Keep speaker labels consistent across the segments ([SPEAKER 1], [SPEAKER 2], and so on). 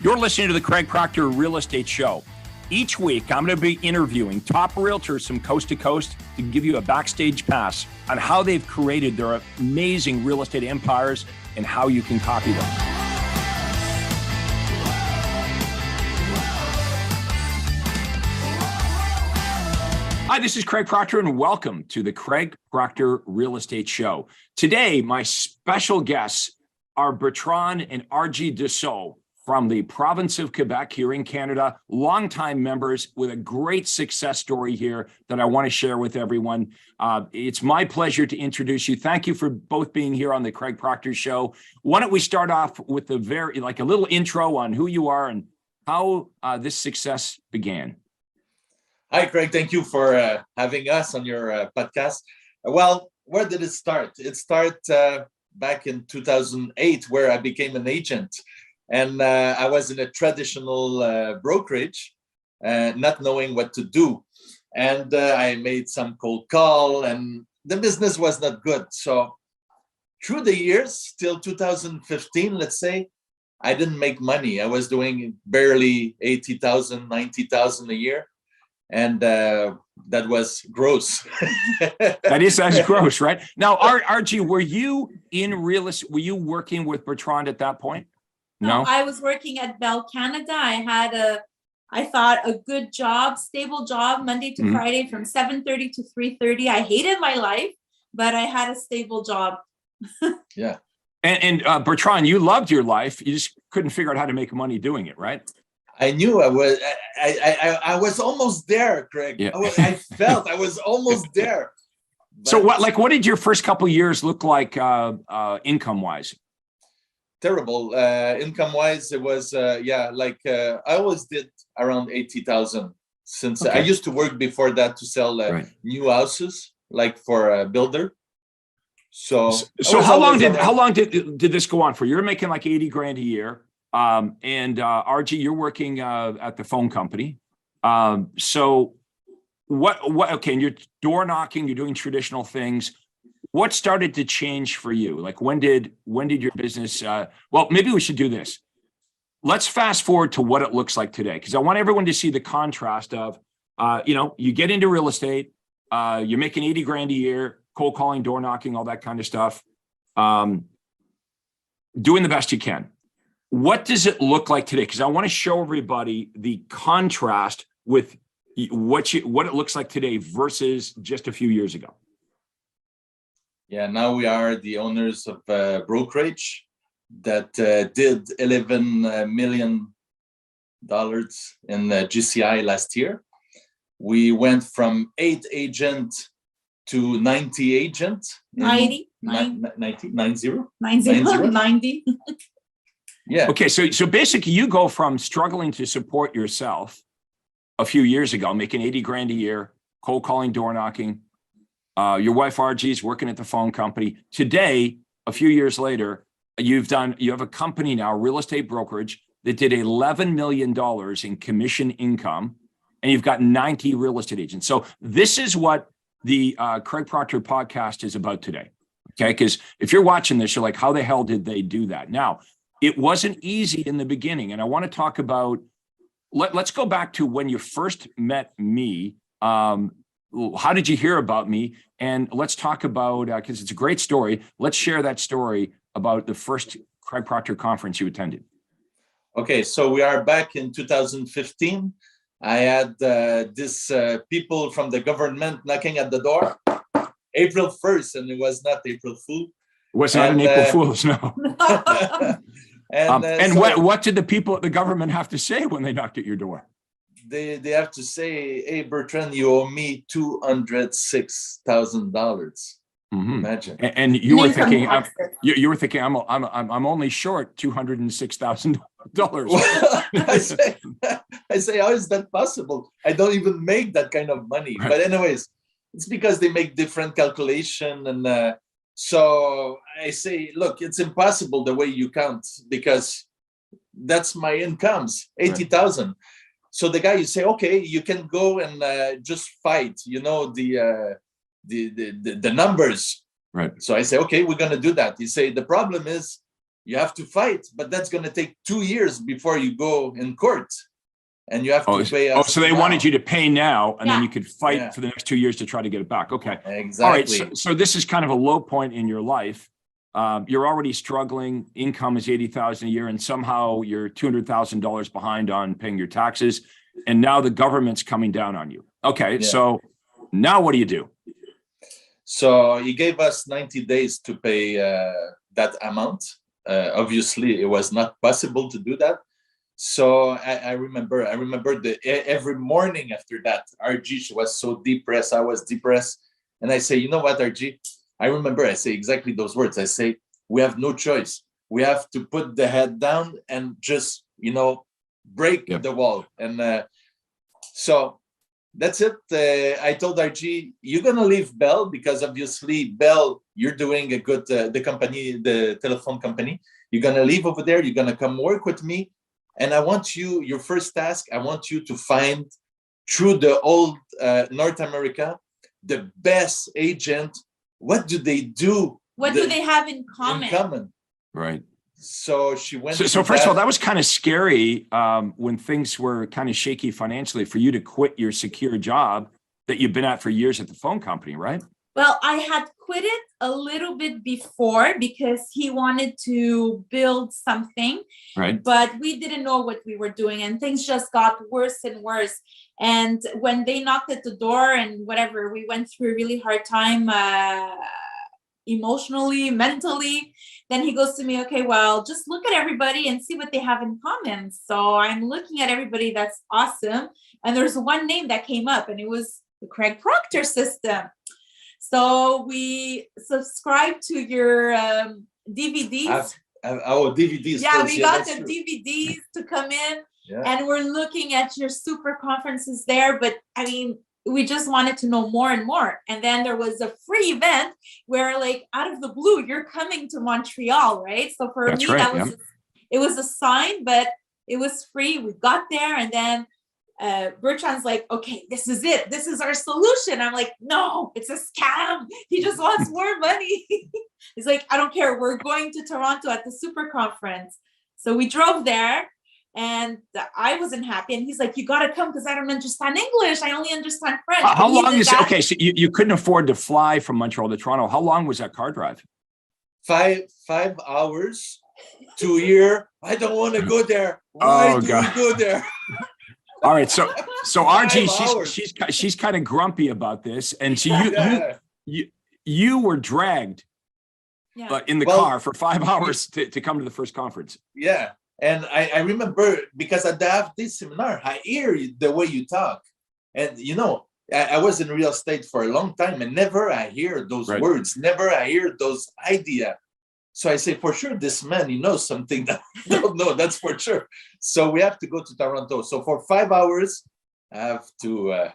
[SPEAKER 1] You're listening to the Craig Proctor Real Estate Show. Each week, I'm going to be interviewing top realtors from coast to coast to give you a backstage pass on how they've created their amazing real estate empires and how you can copy them. Hi, this is Craig Proctor, and welcome to the Craig Proctor Real Estate Show. Today, my special guests are Bertrand and Argy Dussault from the province of Quebec here in Canada, longtime members with a great success story here that I want to share with everyone. It's my pleasure to introduce you. Thank you for both being here on the Craig Proctor Show. Why don't we start off with a little intro on who you are and how this success began.
[SPEAKER 2] Hi, Craig. Thank you for having us on your podcast. Well, where did it start? It started back in 2008, where I became an agent. And I was in a traditional brokerage, not knowing what to do. And I made some cold call, and the business was not good. So through the years, till 2015, let's say, I didn't make money. I was doing barely 80,000, 90,000 a year. And that was gross.
[SPEAKER 1] That's gross, right? Now, Argy, were you in real estate? Were you working with Bertrand at that point? No,
[SPEAKER 3] I was working at Bell Canada. I had a good job, stable job, Monday to Friday from 7:30 to 3:30. I hated my life, but I had a stable job.
[SPEAKER 2] Yeah.
[SPEAKER 1] And Bertrand, you loved your life. You just couldn't figure out how to make money doing it, right?
[SPEAKER 2] I knew I was almost there, Craig. Yeah. I felt I was almost there. But
[SPEAKER 1] so what did your first couple of years look like income-wise?
[SPEAKER 2] Terrible. Income-wise, it was, I always did around 80,000 since I used to work before that to sell new houses, like for a builder. So
[SPEAKER 1] how long did this go on for? You're making like 80 grand a year. And Argy, you're working at the phone company. So okay, and you're door knocking, you're doing traditional things. What started to change for you? Like when did your business, well, maybe we should do this. Let's fast forward to what it looks like today, because I want everyone to see the contrast of, you get into real estate, you're making 80 grand a year, cold calling, door knocking, all that kind of stuff, doing the best you can. What does it look like today? Because I want to show everybody the contrast with what it looks like today versus just a few years ago.
[SPEAKER 2] Yeah, now we are the owners of brokerage that did $11 million in GCI last year. We went from 8 agents to 90 agents.
[SPEAKER 3] 90.
[SPEAKER 2] Yeah.
[SPEAKER 1] Okay, so basically you go from struggling to support yourself a few years ago, making 80 grand a year, cold calling, door knocking. Your wife Argy is working at the phone company. Today, a few years later, you have a company now, real estate brokerage, that did $11 million in commission income, and you've got 90 real estate agents. So this is what the Craig Proctor podcast is about today. Okay, because if you're watching this, you're like, how the hell did they do that? Now, it wasn't easy in the beginning, and I want to talk about. Let's go back to when you first met me. How did you hear about me? And let's talk about, because it's a great story. Let's share that story about the first Craig Proctor conference you attended.
[SPEAKER 2] Okay, so we are back in 2015. I had this people from the government knocking at the door, April 1st, and it was not April Fool.
[SPEAKER 1] It was not an April Fool's, no. What did the people at the government have to say when they knocked at your door?
[SPEAKER 2] They have to say, "Hey, Bertrand, you owe me $206,000." Imagine.
[SPEAKER 1] And you were thinking, I'm only short $206,000.
[SPEAKER 2] I say, how is that possible? I don't even make that kind of money. Right. But anyways, it's because they make different calculation, and so I say, look, it's impossible the way you count, because that's my incomes, 80,000. Right. So the guy, you say, okay, you can go and just fight, the numbers.
[SPEAKER 1] Right.
[SPEAKER 2] So I say, okay, we're going to do that. You say, the problem is you have to fight, but that's going to take 2 years before you go in court. And you have to pay us.
[SPEAKER 1] So they wanted you to pay now, and then
[SPEAKER 3] Yeah.
[SPEAKER 1] you could fight for the next 2 years to try to get it back. Okay.
[SPEAKER 2] Exactly.
[SPEAKER 1] All right. So this is kind of a low point in your life. You're already struggling. Income is $80,000 a year, and somehow you're $200,000 behind on paying your taxes. And now the government's coming down on you. Okay.
[SPEAKER 2] Yeah.
[SPEAKER 1] So now what do you do?
[SPEAKER 2] So he gave us 90 days to pay that amount. Obviously, it was not possible to do that. So I remember every morning after that, Argys was so depressed. I was depressed. And I say, you know what, Argy? I remember I say exactly those words. I say, we have no choice. We have to put the head down and just, break the wall. And so that's it. I told Argy, you're going to leave Bell because obviously Bell, you're doing a good, the company, the telephone company. You're going to leave over there. You're going to come work with me. And I want you, your first task, I want you to find through the old North America, the best agent. What do they do?
[SPEAKER 3] What do they have in common?
[SPEAKER 1] Right.
[SPEAKER 2] So she went.
[SPEAKER 1] So first of all, that was kind of scary when things were kind of shaky financially for you to quit your secure job that you've been at for years at the phone company, right?
[SPEAKER 3] Well, I had quit it a little bit before because he wanted to build something,
[SPEAKER 1] right?
[SPEAKER 3] But we didn't know what we were doing, and things just got worse and worse. And when they knocked at the door and whatever, we went through a really hard time emotionally, mentally. Then he goes to me, okay, well, just look at everybody and see what they have in common. So I'm looking at everybody. That's awesome. And there's one name that came up, and it was the Craig Proctor system. So we subscribed to your DVDs.
[SPEAKER 2] Our DVDs.
[SPEAKER 3] Yeah, we got the DVDs to come in, and we're looking at your super conferences there. But I mean, we just wanted to know more and more. And then there was a free event where, like, out of the blue, you're coming to Montreal, right? So for me, that was it was a sign, but it was free. We got there, and then Bertrand's like, okay, this is it. This is our solution. I'm like, no, it's a scam. He just wants more money. He's like, I don't care. We're going to Toronto at the super conference. So we drove there, and I wasn't happy. And he's like, you got to come because I don't understand English. I only understand French.
[SPEAKER 1] How long is it? Okay, so you couldn't afford to fly from Montreal to Toronto. How long was that car drive?
[SPEAKER 2] 5 hours to here. I don't want to go there. Why do we go there?
[SPEAKER 1] All right, so Argy, she's kind of grumpy about this, and so you were dragged in the car for 5 hours to come to the first conference.
[SPEAKER 2] Yeah, and I remember because at the half-day seminar, I hear the way you talk, and I was in real estate for a long time, and never I hear those words, never I hear those ideas. So I say, for sure, this man, he knows something that I don't know, that's for sure. So we have to go to Toronto. So for 5 hours, I have to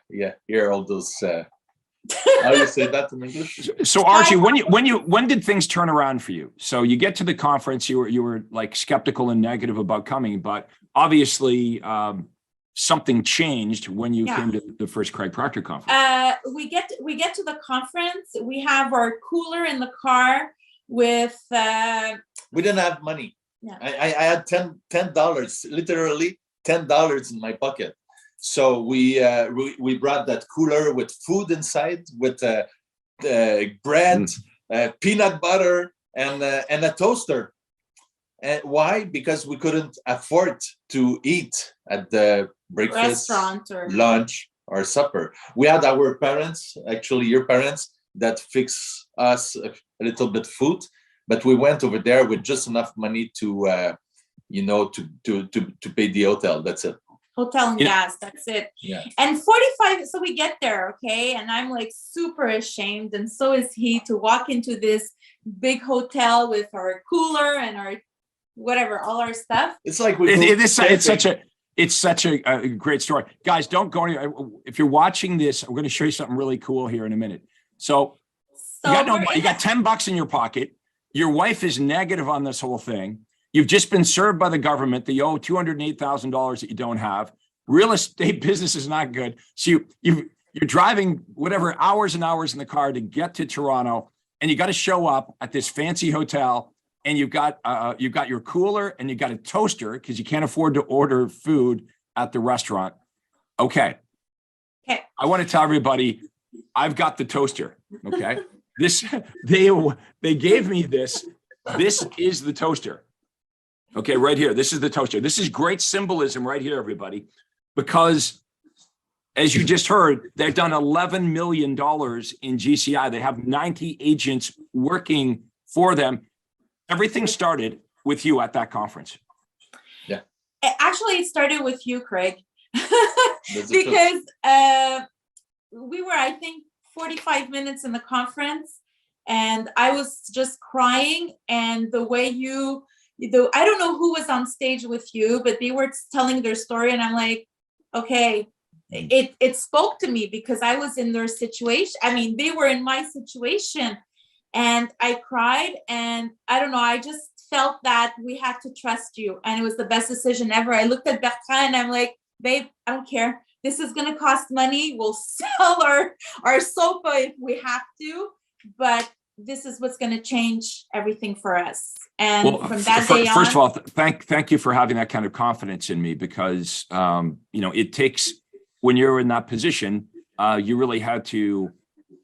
[SPEAKER 2] hear all those, how do you say that in English?
[SPEAKER 1] So Argy, when did things turn around for you? So you get to the conference, you were like skeptical and negative about coming, but obviously something changed when you came to the first Craig Proctor conference.
[SPEAKER 3] We get to the conference, we have our cooler in the car, with
[SPEAKER 2] we didn't have money. I had $10, literally $10 in my pocket. So we brought that cooler with food inside, with bread, peanut butter, and a toaster. And why? Because we couldn't afford to eat at the breakfast,
[SPEAKER 3] restaurant, or
[SPEAKER 2] lunch, or supper. We had our parents, actually your parents, that fix us a little bit food, but we went over there with just enough money to to pay the hotel. That's it.
[SPEAKER 3] Hotel and gas, that's it.
[SPEAKER 2] Yeah.
[SPEAKER 3] And 45, so we get there, okay, and I'm like super ashamed, and so is he, to walk into this big hotel with our cooler and our whatever, all our stuff.
[SPEAKER 2] It's like
[SPEAKER 1] it's such a great story. Guys, don't go anywhere. If you're watching this, I'm going to show you something really cool here in a minute. So you got $10 in your pocket. Your wife is negative on this whole thing. You've just been served by the government. They owe $208,000 that you don't have. Real estate business is not good. So you're driving whatever hours and hours in the car to get to Toronto, and you got to show up at this fancy hotel and you've got your cooler, and you've got a toaster because you can't afford to order food at the restaurant. Okay.
[SPEAKER 3] Okay.
[SPEAKER 1] I want to tell everybody, I've got the toaster. Okay. They gave me this. This is the toaster. Okay, right here. This is the toaster. This is great symbolism right here, everybody, because as you just heard, they've done $11 million in GCI. They have 90 agents working for them. Everything started with you at that conference.
[SPEAKER 2] Yeah.
[SPEAKER 3] Actually, it started with you, Craig, because we were, I think, 45 minutes in the conference, and I was just crying. And the way I don't know who was on stage with you, but they were telling their story, and I'm like, okay, it spoke to me because I was in their situation. I mean, they were in my situation, and I cried, and I don't know, I just felt that we had to trust you, and it was the best decision ever. I looked at Bertrand, and I'm like, babe, I don't care. This is going to cost money. We'll sell our sofa if we have to, but this is what's going to change everything for us. And from that day on,
[SPEAKER 1] first of all, thank you for having that kind of confidence in me, because it takes, when you're in that position, you really had to,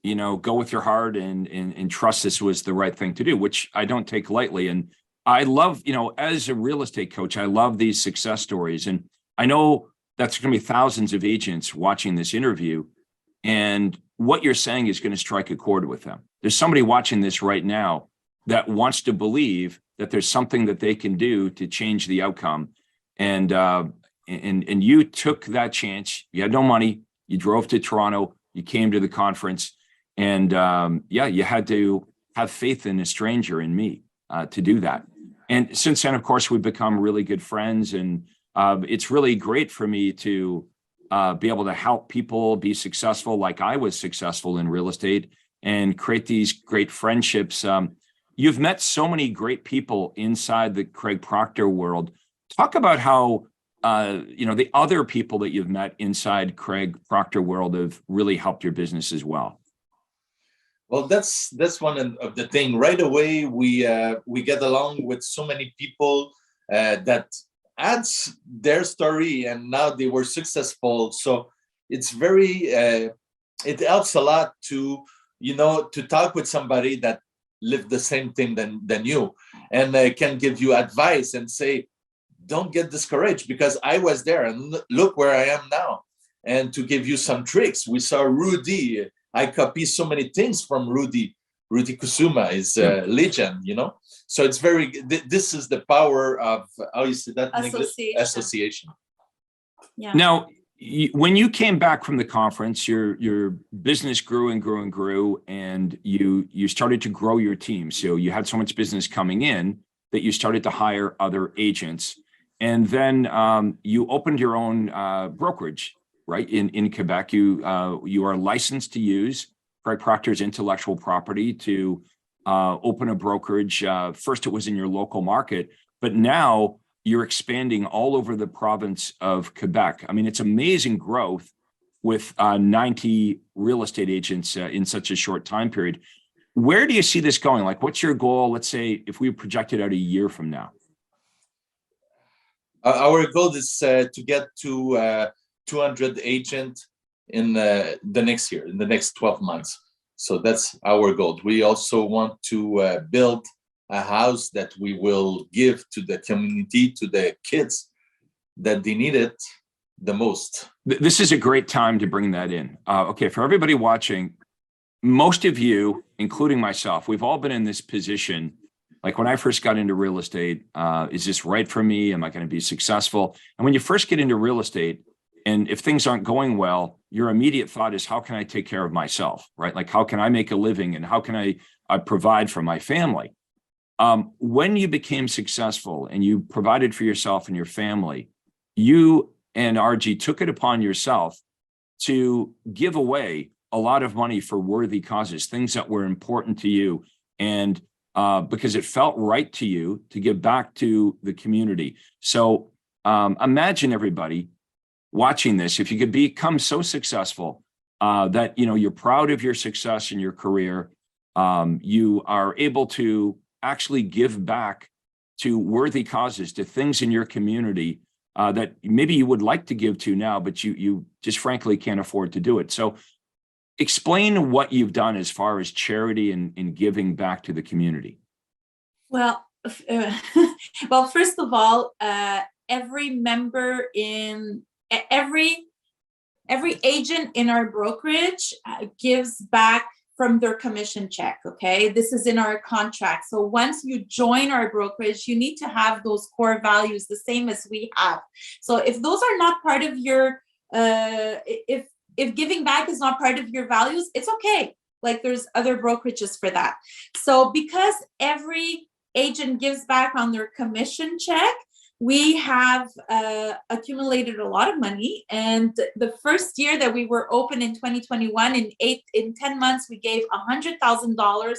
[SPEAKER 1] go with your heart and trust this was the right thing to do, which I don't take lightly. And I love, as a real estate coach, I love these success stories, and I know that's going to be thousands of agents watching this interview, and what you're saying is going to strike a chord with them. There's somebody watching this right now that wants to believe that there's something that they can do to change the outcome. And you took that chance. You had no money. You drove to Toronto. You came to the conference, and you had to have faith in a stranger, in me, to do that. And since then, of course, we've become really good friends, and it's really great for me to be able to help people be successful like I was successful in real estate, and create these great friendships. You've met so many great people inside the Craig Proctor world. Talk about how, the other people that you've met inside Craig Proctor world have really helped your business as well.
[SPEAKER 2] Well, that's one of the thing. Right away, we get along with so many people that adds their story, and now they were successful. So it's very, it helps a lot to talk with somebody that lived the same thing than you, and can give you advice and say, don't get discouraged, because I was there and look where I am now. And to give you some tricks, we saw Rudy. I copy so many things from Rudy. Rudy Kusuma is a legend, So it's very, this is the power of, how you say that in English? Association.
[SPEAKER 3] Yeah.
[SPEAKER 1] Now, when you came back from the conference, your business grew and grew and grew, and you started to grow your team. So you had so much business coming in that you started to hire other agents. And then you opened your own brokerage, right? In Quebec, you are licensed to use Craig Proctor's intellectual property to open a brokerage. First, it was in your local market, but now you're expanding all over the province of Quebec. I mean, it's amazing growth with 90 real estate agents in such a short time period. Where do you see this going? Like, what's your goal? Let's say if we project it out a year from now.
[SPEAKER 2] Our goal is to get to 200 agents in the next year, in the next 12 months. So that's our goal. We also want to build a house that we will give to the community, to the kids that they need it the most.
[SPEAKER 1] This is a great time to bring that in. Okay, for everybody watching, most of you, including myself, we've all been in this position. Like when I first got into real estate, is this right for me? Am I going to be successful? And when you first get into real estate, and if things aren't going well, your immediate thought is, how can I take care of myself, right? Like, how can I make a living, and how can I provide for my family? When you became successful and you provided for yourself and your family, you and Argy took it upon yourself to give away a lot of money for worthy causes, things that were important to you, and because it felt right to you to give back to the community. So imagine everybody watching this, if you could become so successful that you're proud of your success in your career, you are able to actually give back to worthy causes, to things in your community that maybe you would like to give to now, but you just frankly can't afford to do it. So explain what you've done as far as charity and giving back to the community.
[SPEAKER 3] Well, well, first of all, every member in every agent in our brokerage gives back from their commission check. Okay, this is in our contract. So once you join our brokerage, you need to have those core values the same as we have. So if those are not part of your, if giving back is not part of your values, it's okay. Like, there's other brokerages for that. So because every agent gives back on their commission check, we have accumulated a lot of money. And the first year that we were open in 2021, in 10 months, we gave $100,000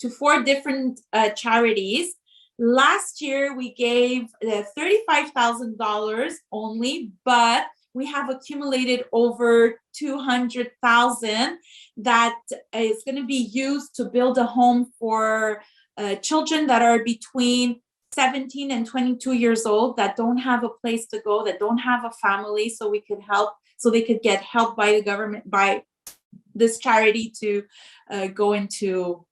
[SPEAKER 3] to 4 different charities. Last year, we gave $35,000 only, but we have accumulated over $200,000 that is going to be used to build a home for children that are between 17 and 22 years old, that don't have a place to go, that don't have a family, so we could help, so they could get help by the government, by this charity, to go into,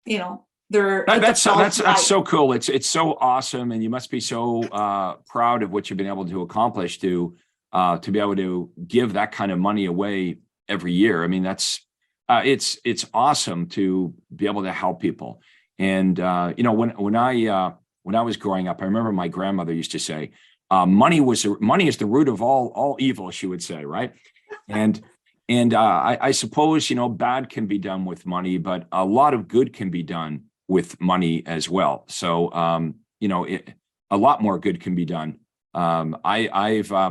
[SPEAKER 3] you know, their
[SPEAKER 1] that's so cool. It's so awesome, and you must be so proud of what you've been able to accomplish to be able to give that kind of money away every year. I mean, that's it's awesome to be able to help people. And you know, when I was growing up, I remember my grandmother used to say, money is the root of all evil, she would say, right? And I suppose, you know, bad can be done with money, but a lot of good can be done with money as well. So, you know, a lot more good can be done. I've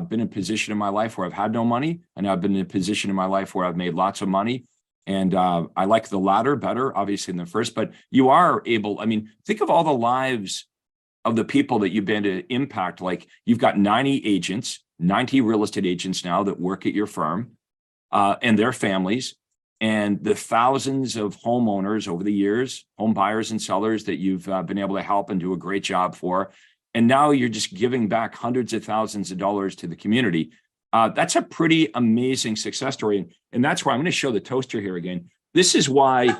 [SPEAKER 1] been in a position in my life where I've had no money, and I've been in a position in my life where I've made lots of money. And I like the latter better, obviously, than the first. But you are able, I mean, think of all the lives of the people that you've been to impact. Like, you've got 90 agents, 90 real estate agents now that work at your firm, and their families, and the thousands of homeowners over the years, home buyers and sellers that you've been able to help and do a great job for. And now you're just giving back hundreds of thousands of dollars to the community. That's a pretty amazing success story. And that's why I'm going to show the toaster here again. This is why,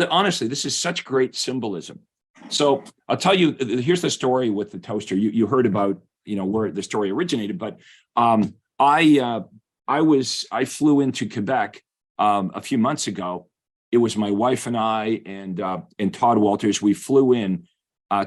[SPEAKER 1] honestly, this is such great symbolism. So I'll tell you, here's the story with the toaster. You heard about, you know, where the story originated, but I flew into Quebec a few months ago. It was my wife and I and Todd Walters. We flew in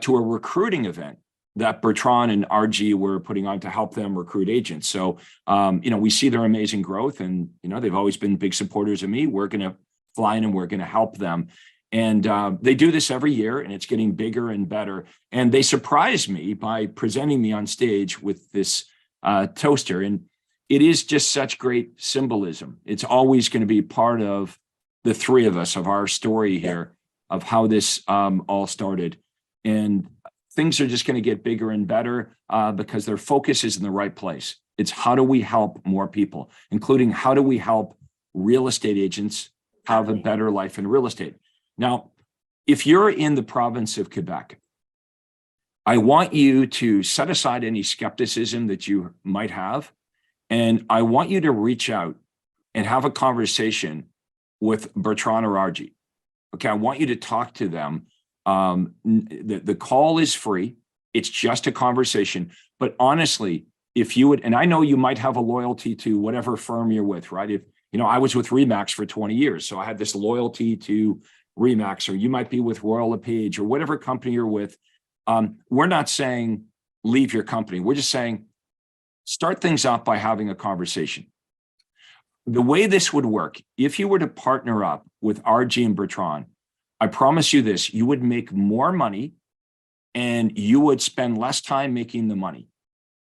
[SPEAKER 1] to a recruiting event that Bertrand and Argy were putting on to help them recruit agents. So, you know, we see their amazing growth, and, you know, they've always been big supporters of me. We're going to fly in and we're going to help them. And they do this every year, and it's getting bigger and better. And they surprised me by presenting me on stage with this toaster. And it is just such great symbolism. It's always going to be part of the three of us, of our story here, of how this all started. And things are just going to get bigger and better because their focus is in the right place. It's how do we help more people, including how do we help real estate agents have a better life in real estate. Now, if you're in the province of Quebec, I want you to set aside any skepticism that you might have, and I want you to reach out and have a conversation with Bertrand or Argy. Okay, I want you to talk to them. The call is free. It's just a conversation. But honestly, if you would, and I know you might have a loyalty to whatever firm you're with, right? If, you know, I was with Remax for 20 years, so I had this loyalty to Remax, or you might be with Royal LePage or whatever company you're with. We're not saying leave your company. We're just saying start things off by having a conversation. The way this would work, if you were to partner up with Argy and Bertrand, I promise you this, you would make more money and you would spend less time making the money.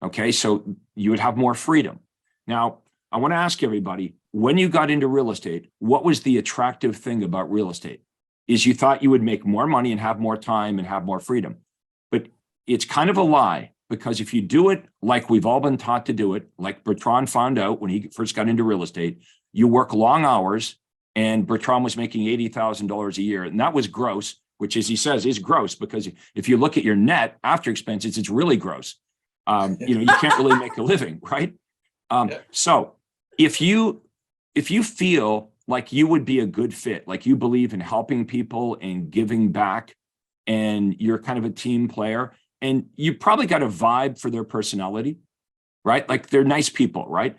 [SPEAKER 1] Okay, so you would have more freedom. Now, I want to ask everybody, when you got into real estate, what was the attractive thing about real estate? Is you thought you would make more money and have more time and have more freedom. But it's kind of a lie, because if you do it like we've all been taught to do it, like Bertrand found out when he first got into real estate, you work long hours, and Bertrand was making $80,000 a year, and that was gross. which, as he says, is gross, because if you look at your net after expenses, it's really gross. You can't really make a living, right? So if you feel like you would be a good fit, like you believe in helping people and giving back, and you're kind of a team player, and you probably got a vibe for their personality, right? Like they're nice people, right?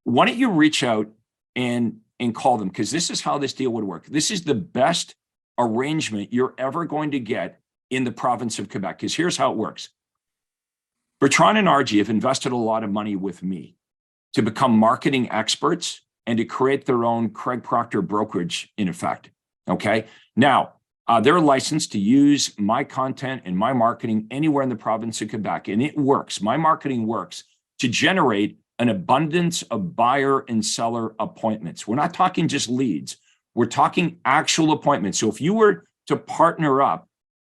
[SPEAKER 1] Why don't you reach out and call them? Because this is how this deal would work. This is the best arrangement you're ever going to get in the province of Quebec, because here's how it works. Bertrand and Argy have invested a lot of money with me to become marketing experts and to create their own Craig Proctor brokerage, in effect. Okay. Now, they're licensed to use my content and my marketing anywhere in the province of Quebec, and it works. My marketing works to generate an abundance of buyer and seller appointments. We're not talking just leads. We're talking actual appointments. So if you were to partner up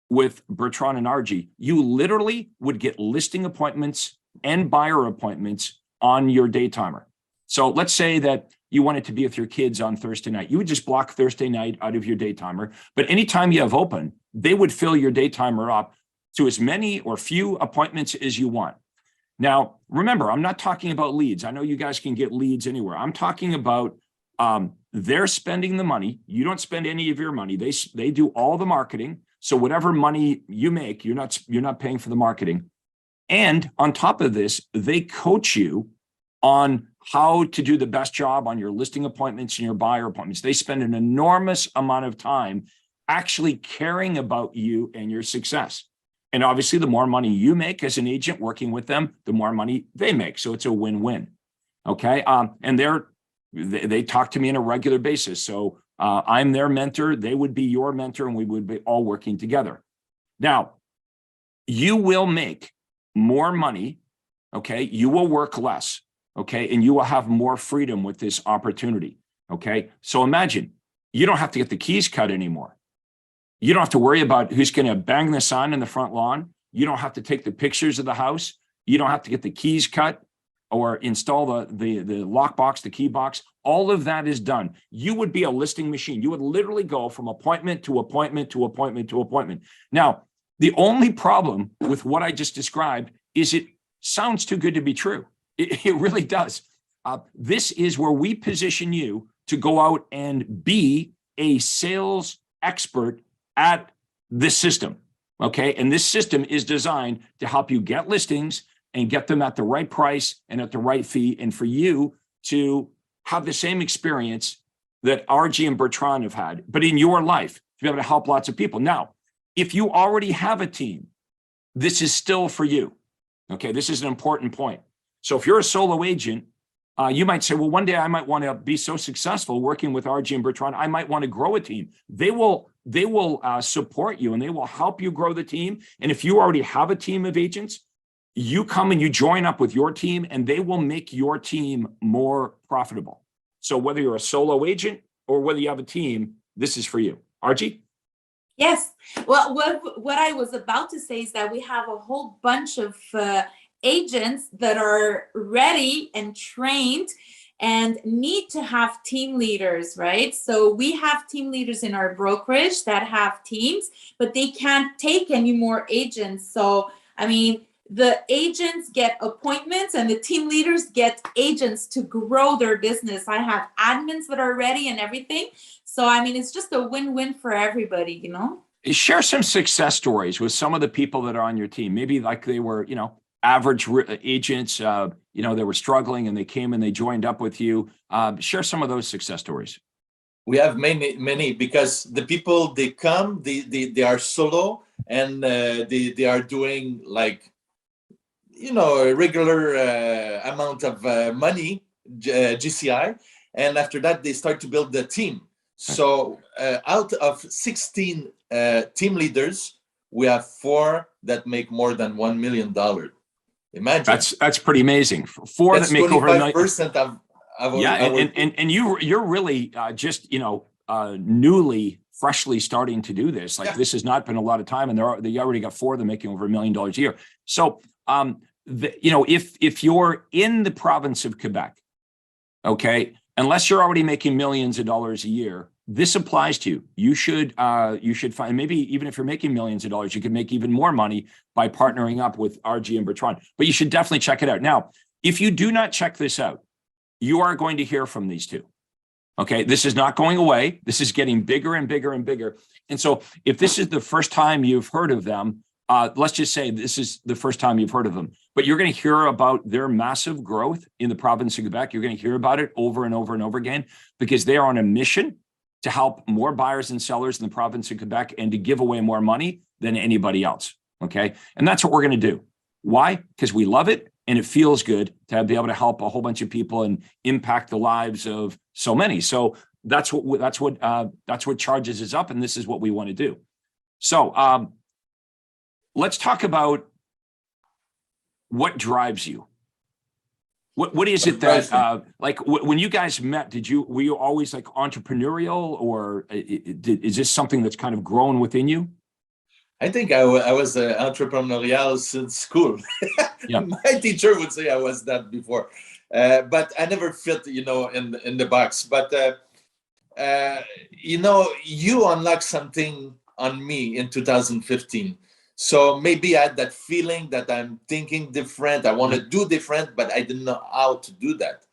[SPEAKER 1] with Bertrand and Argy, you literally would get listing appointments and buyer appointments on your day timer. So let's say that you wanted to be with your kids on Thursday night. You would just block Thursday night out of your day timer. But anytime you have open, they would fill your day timer up to as many or few appointments as you want. Now, remember, I'm not talking about leads. I know you guys can get leads anywhere. I'm talking about they're spending the money. You don't spend any of your money. They do all the marketing. So whatever money you make, you're not paying for the marketing. And on top of this, they coach you on how to do the best job on your listing appointments and your buyer appointments. They spend an enormous amount of time actually caring about you and your success. And obviously, the more money you make as an agent working with them, the more money they make. So it's a win-win. Okay. And they talk to me on a regular basis. So I'm their mentor. They would be your mentor, and we would be all working together. Now, you will make more money. Okay. You will work less. Okay. And you will have more freedom with this opportunity. Okay. So imagine you don't have to get the keys cut anymore. You don't have to worry about who's going to bang the sign in the front lawn. You don't have to take the pictures of the house. You don't have to get the keys cut or install the lockbox, the key box. All of that is done. You would be a listing machine. You would literally go from appointment to appointment to appointment to appointment. Now, the only problem with what I just described is it sounds too good to be true. It really does. This is where we position you to go out and be a sales expert at this system. Okay. And this system is designed to help you get listings and get them at the right price and at the right fee. And for you to have the same experience that Argy and Bertrand have had, but in your life, to be able to help lots of people. Now, if you already have a team, this is still for you. Okay. This is an important point. So if you're a solo agent, you might say, well, one day I might want to be so successful working with Argy and Bertrand, I might want to grow a team. They will support you and they will help you grow the team. And if you already have a team of agents, you come and you join up with your team and they will make your team more profitable. So whether you're a solo agent or whether you have a team, this is for you. Argy?
[SPEAKER 3] Yes. Well, what I was about to say is that we have a whole bunch of agents that are ready and trained and need to have team leaders, right? So we have team leaders in our brokerage that have teams, but they can't take any more agents. So, I mean, the agents get appointments and the team leaders get agents to grow their business. I have admins that are ready and everything. So, I mean, it's just a win-win for everybody, you know?
[SPEAKER 1] Share some success stories with some of the people that are on your team. Maybe like they were, average agents, they were struggling and they came and they joined up with you. Share some of those success stories.
[SPEAKER 2] We have many, because the people, they come, they are solo and they are doing like, a regular amount of money, GCI. And after that, they start to build the team. So out of 16 team leaders, we have 4 that make more than $1 million. Imagine.
[SPEAKER 1] That's pretty amazing. 4 that make over
[SPEAKER 2] 25% of
[SPEAKER 1] yeah, and you're really just freshly starting to do this. Like this has not been a lot of time, and they already got 4 that are making over $1 million a year. So if you're in the province of Quebec, okay, unless you're already making millions of dollars a year, this applies to you. You should find, maybe even if you're making millions of dollars, you can make even more money by partnering up with Argy and Bertrand. But you should definitely check it out. Now, if you do not check this out, you are going to hear from these two. Okay, this is not going away. This is getting bigger and bigger and bigger. And so if this is the first time you've heard of them, let's just say this is the first time you've heard of them, but you're going to hear about their massive growth in the province of Quebec. You're going to hear about it over and over and over again, because they are on a mission to help more buyers and sellers in the province of Quebec and to give away more money than anybody else. Okay, and that's what we're going to do. Why? Because we love it. And it feels good to be able to help a whole bunch of people and impact the lives of so many. So that's what charges us up, and this is what we want to do. So let's talk about what drives you. What is it that like when you guys met? Were you always like entrepreneurial, or is this something that's kind of grown within you?
[SPEAKER 2] I think I was entrepreneurial since school.
[SPEAKER 1] Yeah.
[SPEAKER 2] My teacher would say I was that before, but I never fit, in the box. But you unlocked something on me in 2015. So maybe I had that feeling that I'm thinking different. I want to do different, but I didn't know how to do that.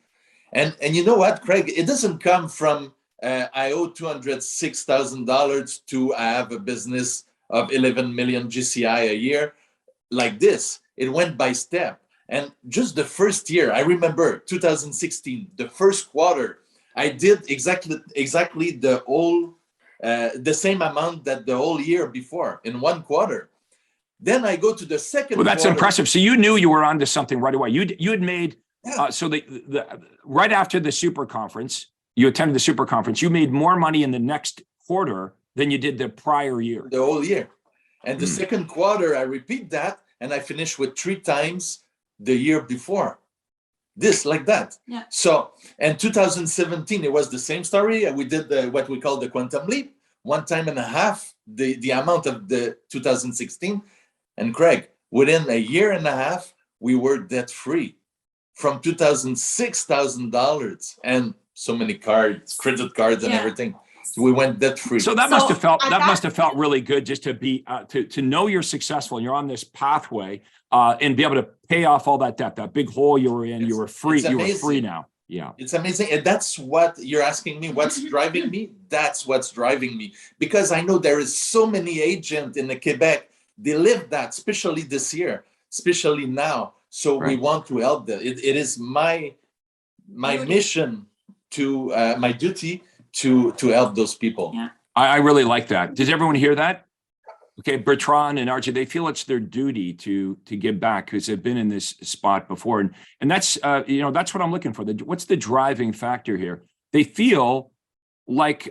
[SPEAKER 2] And you know what, Craig? It doesn't come from I owe $206,000 to I have a business of 11 million GCI a year like this. It went by step. And just the first year, I remember 2016, the first quarter, I did exactly the whole, the same amount that the whole year before in one quarter. Then I go to the second
[SPEAKER 1] Well, that's
[SPEAKER 2] quarter.
[SPEAKER 1] impressive. So you knew you were onto something right away. You had made, so right after the super conference, you attended the super conference, you made more money in the next quarter than you did the prior year.
[SPEAKER 2] The whole year. And the second quarter, I repeat that, and I finish with 3 times the year before. This, like that.
[SPEAKER 3] Yeah.
[SPEAKER 2] So, and 2017, it was the same story. We did what we call the quantum leap, 1.5 times the amount of the 2016. And Craig, within a year and a half, we were debt-free from $206,000 and so many cards, credit cards and everything. So we went debt free.
[SPEAKER 1] So that must have felt really good, just to be to know you're successful and you're on this pathway and be able to pay off all that debt, that big hole you were in. You were free. You were free now. Yeah,
[SPEAKER 2] it's amazing, and that's what you're asking me. What's driving me? That's what's driving me, because I know there is so many agents in the Quebec. They live that, especially this year, especially now. So we want to help them. It is my mission to my duty to help those people.
[SPEAKER 3] Yeah.
[SPEAKER 1] I really like that. Does everyone hear that? Okay, Bertrand and Argy, they feel it's their duty to give back because they've been in this spot before, and that's that's what I'm looking for. What's the driving factor here? They feel like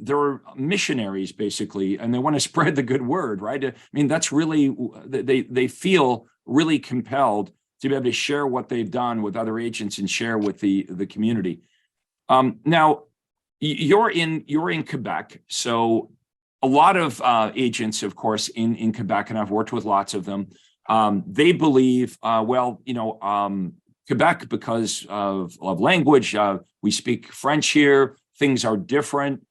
[SPEAKER 1] they're missionaries basically, and they want to spread the good word, right? I mean, that's really they feel really compelled to be able to share what they've done with other agents and share with the community. Now, you're in Quebec, so a lot of agents, of course, in Quebec, and I've worked with lots of them. They believe, Quebec, because of language, we speak French here. Things are different.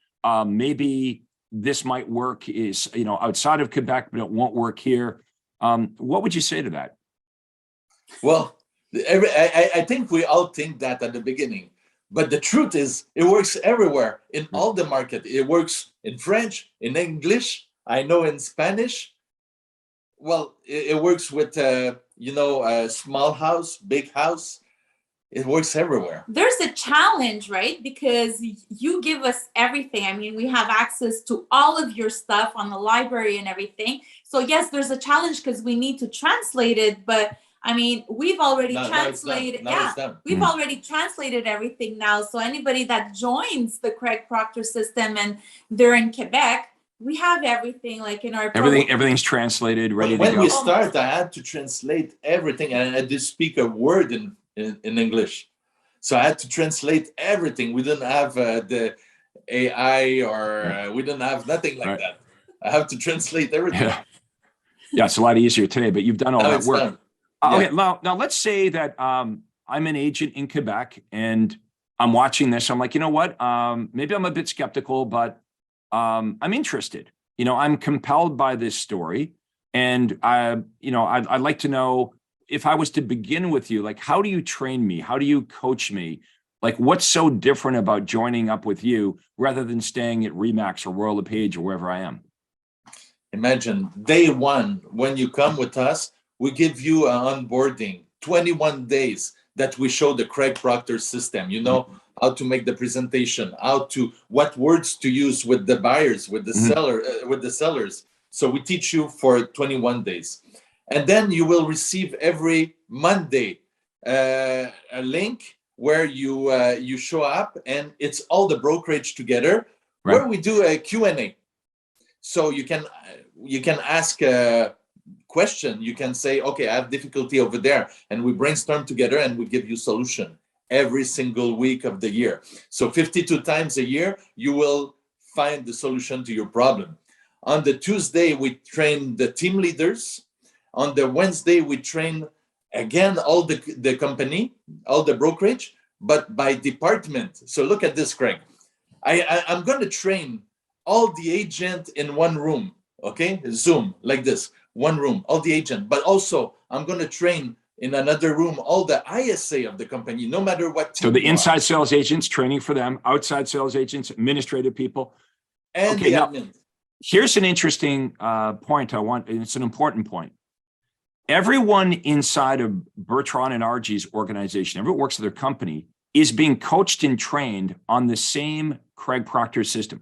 [SPEAKER 1] Maybe this might work outside of Quebec, but it won't work here. What would you say to that?
[SPEAKER 2] Well, I think we all think that at the beginning. But the truth is, it works everywhere in all the market. It works in French, in English. I know in Spanish. Well, it works with a small house, big house. It works everywhere.
[SPEAKER 3] There's a challenge, right? Because you give us everything. I mean, we have access to all of your stuff on the library and everything. So yes, there's a challenge because we need to translate it, but I mean, we've already translated. We've already translated everything now. So anybody that joins the Craig Proctor system and they're in Quebec, we have everything like in our
[SPEAKER 1] everything's translated, ready to go.
[SPEAKER 2] When we start, I had to translate everything, and I did speak a word in English, so I had to translate everything. We didn't have the AI or we didn't have nothing like that. I have to translate everything.
[SPEAKER 1] Yeah, it's a lot easier today, but you've done all that work.
[SPEAKER 2] Done.
[SPEAKER 1] Okay, now let's say that I'm an agent in Quebec and I'm watching this. I'm like, you know what? Maybe I'm a bit skeptical, but I'm interested. I'm compelled by this story. And I'd like to know, if I was to begin with you, like, how do you train me? How do you coach me? Like, what's so different about joining up with you rather than staying at Remax or Royal LePage or wherever I am?
[SPEAKER 2] Imagine day one, when you come with us, we give you an onboarding, 21 days that we show the Craig Proctor system, how to make the presentation, what words to use with the buyers, with the sellers. So we teach you for 21 days. And then you will receive every Monday a link where you show up, and it's all the brokerage together, where we do a Q&A. So you can ask a question. You can say, okay, I have difficulty over there, and we brainstorm together and we give you solution every single week of the year. So 52 times a year, you will find the solution to your problem. On the Tuesday, we train the team leaders. On the Wednesday, we train again all the company, all the brokerage, but by department. So look at this, Craig. I'm going to train all the agent in one room, okay? Zoom, like this, one room, all the agent. But also, I'm going to train in another room all the ISA of the company, no matter what team.
[SPEAKER 1] So the inside sales agents, training for them, outside sales agents, administrative people.
[SPEAKER 2] And
[SPEAKER 1] okay,
[SPEAKER 2] the
[SPEAKER 1] now,
[SPEAKER 2] admin.
[SPEAKER 1] Here's an interesting point it's an important point. Everyone inside of Bertrand and Argy's organization, everyone works at their company, is being coached and trained on the same Craig Proctor system.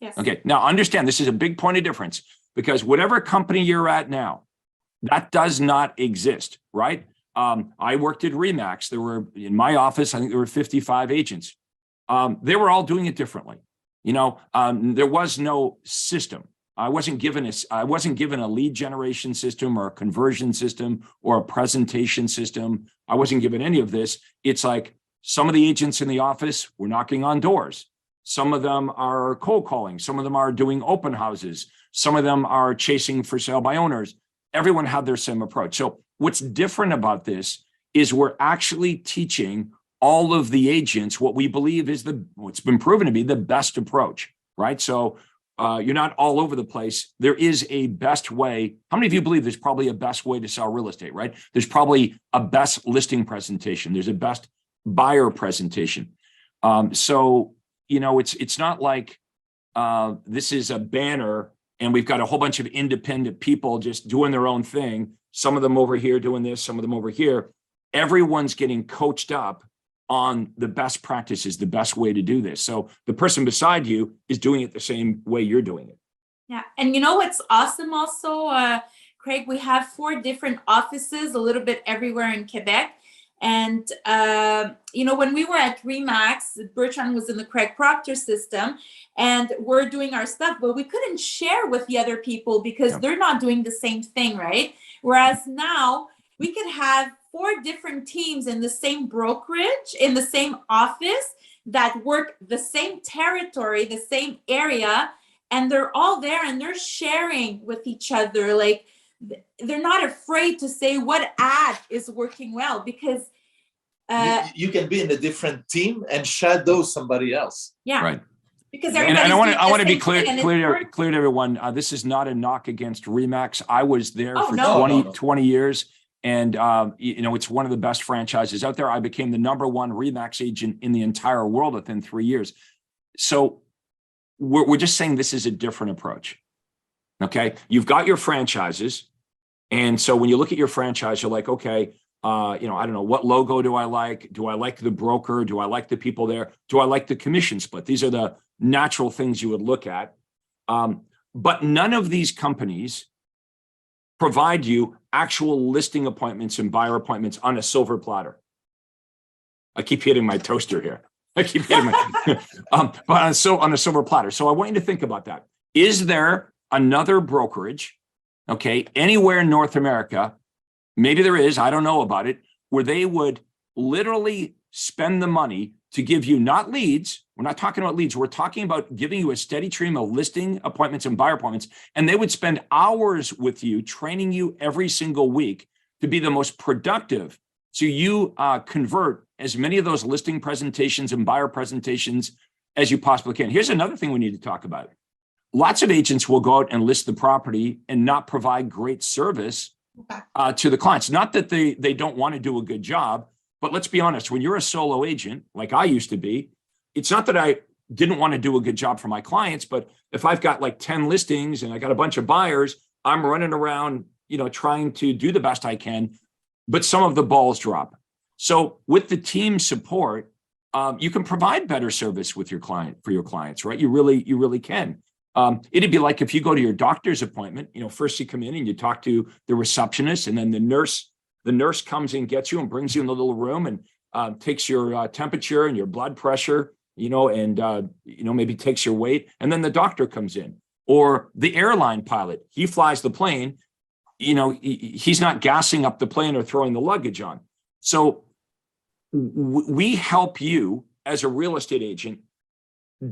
[SPEAKER 3] Yes.
[SPEAKER 1] Okay, now understand, this is a big point of difference, because whatever company you're at now, that does not exist, right? I worked at Remax. There were, in my office, I think there were 55 agents. They were all doing it differently. There was no system. I wasn't given a lead generation system or a conversion system or a presentation system. I wasn't given any of this. It's like some of the agents in the office were knocking on doors. Some of them are cold calling. Some of them are doing open houses. Some of them are chasing for sale by owners. Everyone had their same approach. So what's different about this is we're actually teaching all of the agents what we believe is what's been proven to be the best approach, right? So you're not all over the place. There is a best way. How many of you believe there's probably a best way to sell real estate, right? There's probably a best listing presentation. There's a best buyer presentation. So, it's not like this is a banner and we've got a whole bunch of independent people just doing their own thing. Some of them over here doing this, some of them over here. Everyone's getting coached up on the best practices, the best way to do this. So the person beside you is doing it the same way you're doing it.
[SPEAKER 3] Yeah. And what's awesome also, Craig, we have 4 different offices, a little bit everywhere in Quebec. And, when we were at Remax, Bertrand was in the Craig Proctor system and we're doing our stuff, but we couldn't share with the other people because they're not doing the same thing, right? Whereas now we could have 4 different teams in the same brokerage, in the same office that work the same territory, the same area, and they're all there and they're sharing with each other. Like, they're not afraid to say what ad is working well because
[SPEAKER 2] you can be in a different team and shadow somebody else.
[SPEAKER 3] Yeah,
[SPEAKER 1] right.
[SPEAKER 3] Because
[SPEAKER 1] and I want to be clear to everyone. This is not a knock against Remax. I was there for 20 years, and it's one of the best franchises out there. I became the #1 Remax agent in the entire world within 3 years. So we're just saying this is a different approach. Okay, you've got your franchises, and so when you look at your franchise, you're like, okay, I don't know, what logo do I like? Do I like the broker? Do I like the people there? Do I like the commission split? These are the natural things you would look at. But none of these companies provide you actual listing appointments and buyer appointments on a silver platter. I keep hitting my toaster here. I keep hitting my, but on a silver platter. So I want you to think about that. Is there another brokerage, okay, anywhere in North America, maybe there is, I don't know about it, where they would literally spend the money to give you not leads, we're not talking about leads, we're talking about giving you a steady stream of listing appointments and buyer appointments, and they would spend hours with you, training you every single week to be the most productive So you convert as many of those listing presentations and buyer presentations as you possibly can. Here's another thing we need to talk about. Lots of agents will go out and list the property and not provide great service to the clients. Not that they don't want to do a good job, but let's be honest, when you're a solo agent, like I used to be, it's not that I didn't want to do a good job for my clients, but if I've got like 10 listings and I got a bunch of buyers, I'm running around, trying to do the best I can, but some of the balls drop. So with the team support, you can provide better service with your clients, right? You really can. It'd be like if you go to your doctor's appointment, first you come in and you talk to the receptionist, and then the nurse comes in, gets you and brings you in the little room and takes your temperature and your blood pressure, and maybe takes your weight. And then the doctor comes in. Or the airline pilot, he flies the plane, he's not gassing up the plane or throwing the luggage on. So we help you as a real estate agent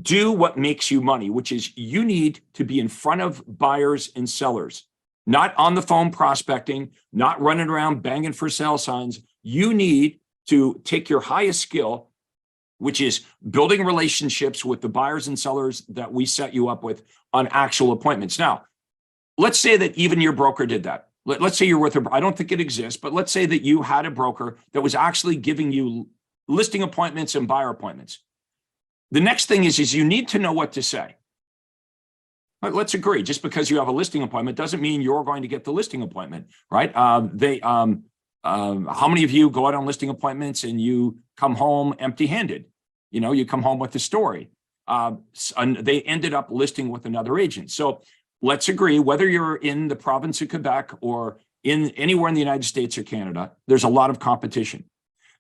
[SPEAKER 1] do what makes you money, which is you need to be in front of buyers and sellers, not on the phone prospecting, not running around banging for sale signs. You need to take your highest skill, which is building relationships with the buyers and sellers that we set you up with on actual appointments. Now, let's say that even your broker did that. Let's say you're with I don't think it exists, but let's say that you had a broker that was actually giving you listing appointments and buyer appointments. The next thing is you need to know what to say. Let's agree, just because you have a listing appointment doesn't mean you're going to get the listing appointment, right? How many of you go out on listing appointments and you come home empty-handed? You come home with a story. And they ended up listing with another agent. So let's agree, whether you're in the province of Quebec or in anywhere in the United States or Canada, there's a lot of competition.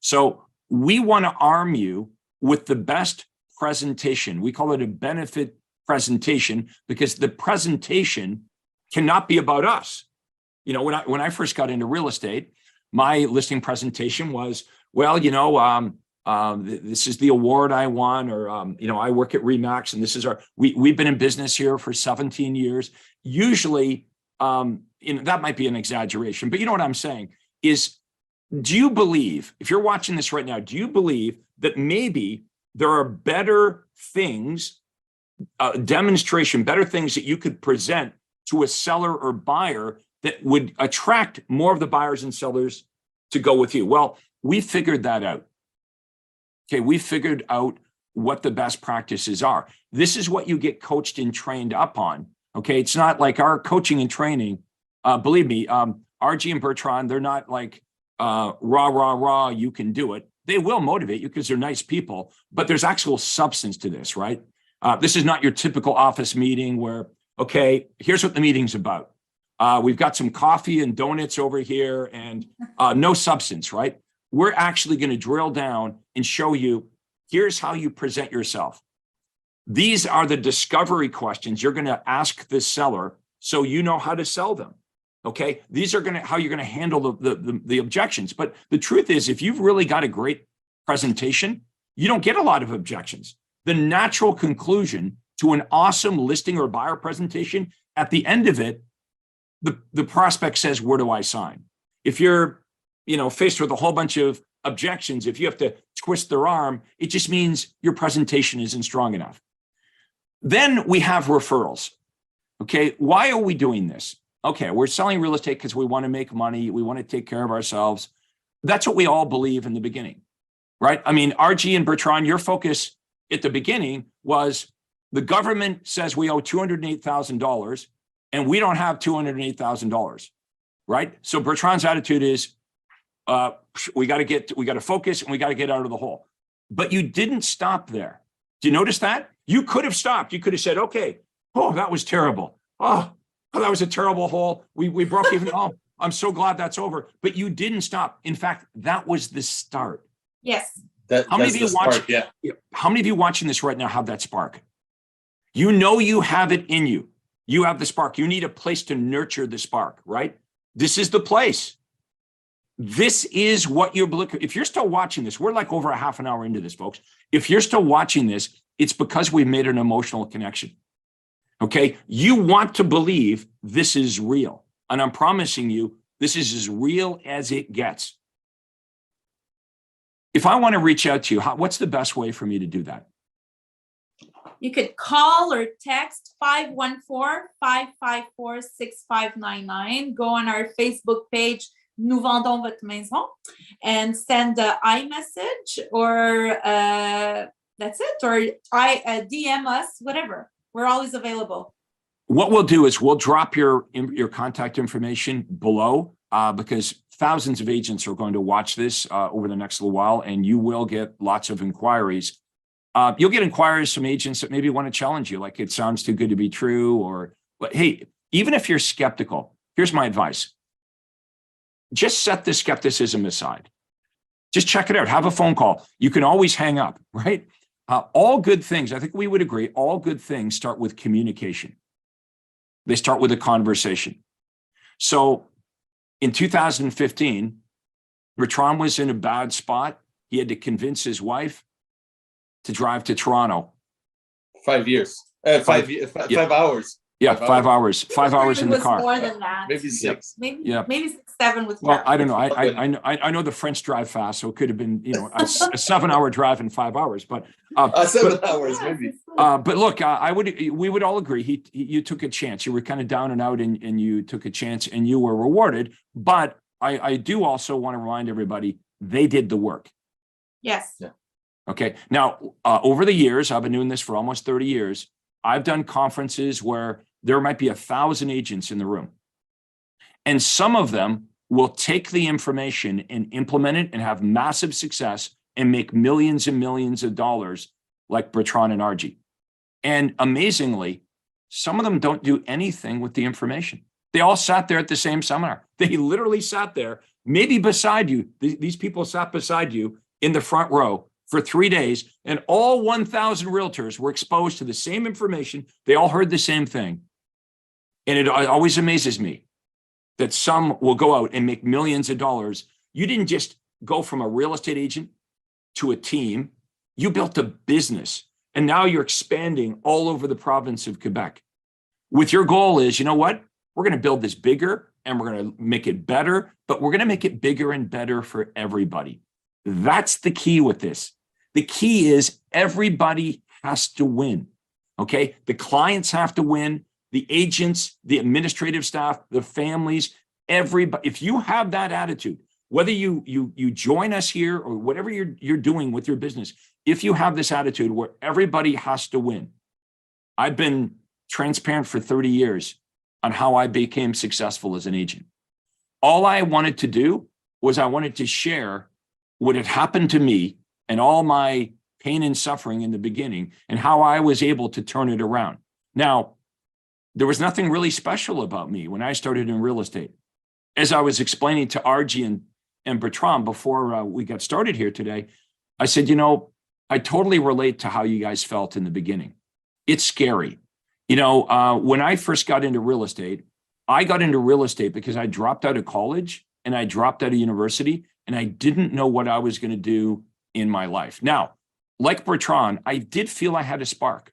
[SPEAKER 1] So we want to arm you with the best presentation. We call it a benefit presentation because the presentation cannot be about us. When I first got into real estate, my listing presentation was, this is the award I won, or I work at Remax, and this is we've been in business here for 17 years. Usually, that might be an exaggeration, but you know what I'm saying is, do you believe, if you're watching this right now, do you believe that maybe there are better things, better things that you could present to a seller or buyer that would attract more of the buyers and sellers to go with you? Well, we figured that out. Okay, we figured out what the best practices are. This is what you get coached and trained up on. Okay, it's not like our coaching and training. Believe me, Argy and Bertrand, they're not like rah, you can do it. They will motivate you because they're nice people, but there's actual substance to this, right? This is not your typical office meeting where, okay, here's what the meeting's about. We've got some coffee and donuts over here and no substance, right? We're actually going to drill down and show you, here's how you present yourself. These are the discovery questions you're going to ask the seller so you know how to sell them. Okay, these are how you're going to handle the objections. But the truth is, if you've really got a great presentation, you don't get a lot of objections. The natural conclusion to an awesome listing or buyer presentation, at the end of it, the prospect says, where do I sign? If you're faced with a whole bunch of objections, if you have to twist their arm, it just means your presentation isn't strong enough. Then we have referrals. Okay, why are we doing this? Okay, we're selling real estate because we want to make money. We want to take care of ourselves. That's what we all believe in the beginning, right? I mean, Argy and Bertrand, your focus at the beginning was the government says we owe $208,000 and we don't have $208,000, right? So Bertrand's attitude is, we got to focus and we got to get out of the hole. But you didn't stop there. Do you notice that? You could have stopped. You could have said, okay, oh, that was terrible. Oh, that was a terrible hole. We broke even. Oh, I'm so glad that's over. But you didn't stop. In fact, that was the start.
[SPEAKER 3] Yes.
[SPEAKER 1] How many of you watching this right now have that spark? You have it in you. You have the spark. You need a place to nurture the spark, right? This is the place. This is what you're looking. If you're still watching this, we're like over a half an hour into this, folks. If you're still watching this, it's because we've made an emotional connection. Okay, you want to believe this is real. And I'm promising you, this is as real as it gets. If I want to reach out to you, what's the best way for me to do that?
[SPEAKER 3] You could call or text 514-554-6599. Go on our Facebook page, Nous vendons votre maison, and send an iMessage, or that's it, or DM us, whatever. We're always available.
[SPEAKER 1] What we'll do is we'll drop your contact information below, because thousands of agents are going to watch this over the next little while, and you will get lots of inquiries. You'll get inquiries from agents that maybe want to challenge you, like it sounds too good to be true, but hey, even if you're skeptical, here's my advice. Just set the skepticism aside. Just check it out. Have a phone call. You can always hang up, right? All good things, I think we would agree, all good things start with communication. They start with a conversation. So in 2015, Bertrand was in a bad spot. He had to convince his wife to drive to Toronto.
[SPEAKER 2] 5 years. 5 hours.
[SPEAKER 1] Yeah, 5 hours. 5 hours in the car.
[SPEAKER 3] More than that.
[SPEAKER 2] Maybe 6.
[SPEAKER 3] Maybe 6, 7 with
[SPEAKER 1] Well,
[SPEAKER 3] traffic.
[SPEAKER 1] I don't know. I know the French drive fast, so it could have been, a 7-hour drive in 5 hours. But
[SPEAKER 2] 7 hours, maybe.
[SPEAKER 1] But look, we would all agree. You took a chance. You were kind of down and out, and you took a chance, and you were rewarded. But I do also want to remind everybody they did the work.
[SPEAKER 3] Yes.
[SPEAKER 2] Yeah.
[SPEAKER 1] Okay. Now, over the years, I've been doing this for almost 30 years. I've done conferences where there might be 1,000 agents in the room. And some of them will take the information and implement it and have massive success and make millions and millions of dollars, like Bertrand and Argy. And amazingly, some of them don't do anything with the information. They all sat there at the same seminar. They literally sat there, maybe beside you. These people sat beside you in the front row for 3 days, and all 1,000 realtors were exposed to the same information. They all heard the same thing. And it always amazes me that some will go out and make millions of dollars. You didn't just go from a real estate agent to a team. You built a business, and now you're expanding all over the province of Quebec. With your goal is, you know what? We're going to build this bigger, and we're going to make it better, but we're going to make it bigger and better for everybody. That's the key with this. The key is everybody has to win, okay? The clients have to win, the agents, the administrative staff, the families, everybody. If you have that attitude, whether you join us here or whatever you're doing with your business, if you have this attitude where everybody has to win. I've been transparent for 30 years on how I became successful as an agent. All I wanted to do was I wanted to share what had happened to me and all my pain and suffering in the beginning and how I was able to turn it around. Now, there was nothing really special about me when I started in real estate. As I was explaining to Argy and Bertrand before we got started here today, I said, I totally relate to how you guys felt in the beginning. It's scary. When I first got into real estate, I got into real estate because I dropped out of college and I dropped out of university, and I didn't know what I was going to do in my life. Now, like Bertrand, I did feel I had a spark.